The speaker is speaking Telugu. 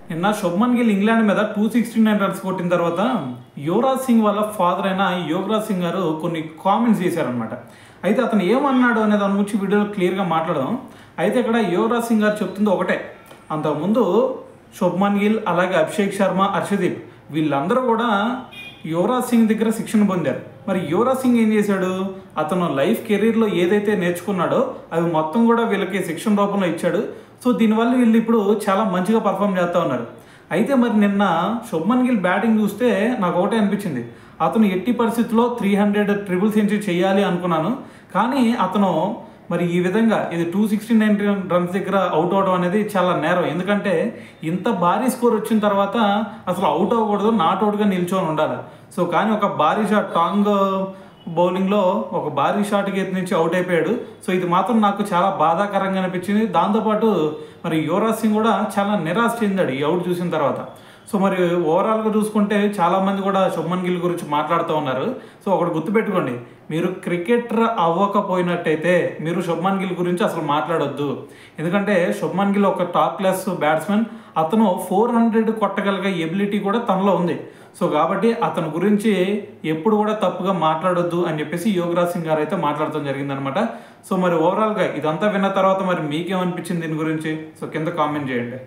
నిన్న శుభ్మన్ గిల్ ఇంగ్లాండ్ మీద 269 రన్స్ కొట్టిన తర్వాత యువరాజ్ సింగ్ వాళ్ళ ఫాదర్ అయిన యువరాజ్ సింగ్ గారు కొన్ని కామెంట్స్ చేశారనమాట. అయితే అతను ఏమన్నాడు అనే దాని గురించి వీడియోలో క్లియర్గా మాట్లాడదాం. అయితే ఇక్కడ యువరాజ్ సింగ్ గారు చెప్తుంది ఒకటే, అంతకుముందు శుభ్మన్ గిల్ అలాగే అభిషేక్ శర్మ, హర్షదీప్ వీళ్ళందరూ కూడా యువరాజ్ సింగ్ దగ్గర శిక్షణ పొందారు. మరి యువరాజ్ సింగ్ ఏం చేశాడు, అతను లైఫ్ కెరీర్లో ఏదైతే నేర్చుకున్నాడో అవి మొత్తం కూడా వీళ్ళకి శిక్షణ రూపంలో ఇచ్చాడు. సో దీనివల్ల వీళ్ళు ఇప్పుడు చాలా మంచిగా పర్ఫామ్ చేస్తూ ఉన్నారు. అయితే మరి నిన్న శుభ్మన్ గిల్ బ్యాటింగ్ చూస్తే నాకు ఒకటే అనిపించింది, అతను ఎట్టి పరిస్థితుల్లో 300 ట్రిపుల్ సెంచరీ చేయాలి అనుకున్నాను. కానీ అతను మరి ఈ విధంగా ఇది 269 రన్స్ దగ్గర అవుట్ అవడం అనేది చాలా నేరం. ఎందుకంటే ఇంత భారీ స్కోర్ వచ్చిన తర్వాత అసలు అవుట్ అవ్వకూడదు, నాట్ అవుట్గా నిల్చొని ఉండాలి. సో కానీ ఒక భారీ షాట్, టాంగ్ బౌలింగ్లో ఒక భారీ షాట్కి నుంచి అవుట్ అయిపోయాడు. సో ఇది మాత్రం నాకు చాలా బాధాకరంగా అనిపించింది. దాంతోపాటు మరి యువరాజ్ సింగ్ కూడా చాలా నిరాశ చెందాడు ఈ అవుట్ చూసిన తర్వాత. సో మరి ఓవరాల్గా చూసుకుంటే చాలామంది కూడా శుభ్మన్ గిల్ గురించి మాట్లాడుతూ ఉన్నారు. సో ఒకటి గుర్తుపెట్టుకోండి, మీరు క్రికెటర్ అవ్వకపోయినట్టయితే మీరు శుభ్మన్ గిల్ గురించి అసలు మాట్లాడొద్దు. ఎందుకంటే శుభ్మన్ గిల్ ఒక టాప్ క్లాస్ బ్యాట్స్మెన్, అతను 400 కొట్టగలిగే ఎబిలిటీ కూడా తనలో ఉంది. సో కాబట్టి అతని గురించి ఎప్పుడు కూడా తప్పుగా మాట్లాడొద్దు అని చెప్పేసి యువరాజ్ సింగ్ గారు అయితే మాట్లాడటం జరిగిందనమాట. సో మరి ఓవరాల్గా ఇదంతా విన్న తర్వాత మరి మీకేమనిపించింది దీని గురించి? సో కింద కామెంట్ చేయండి.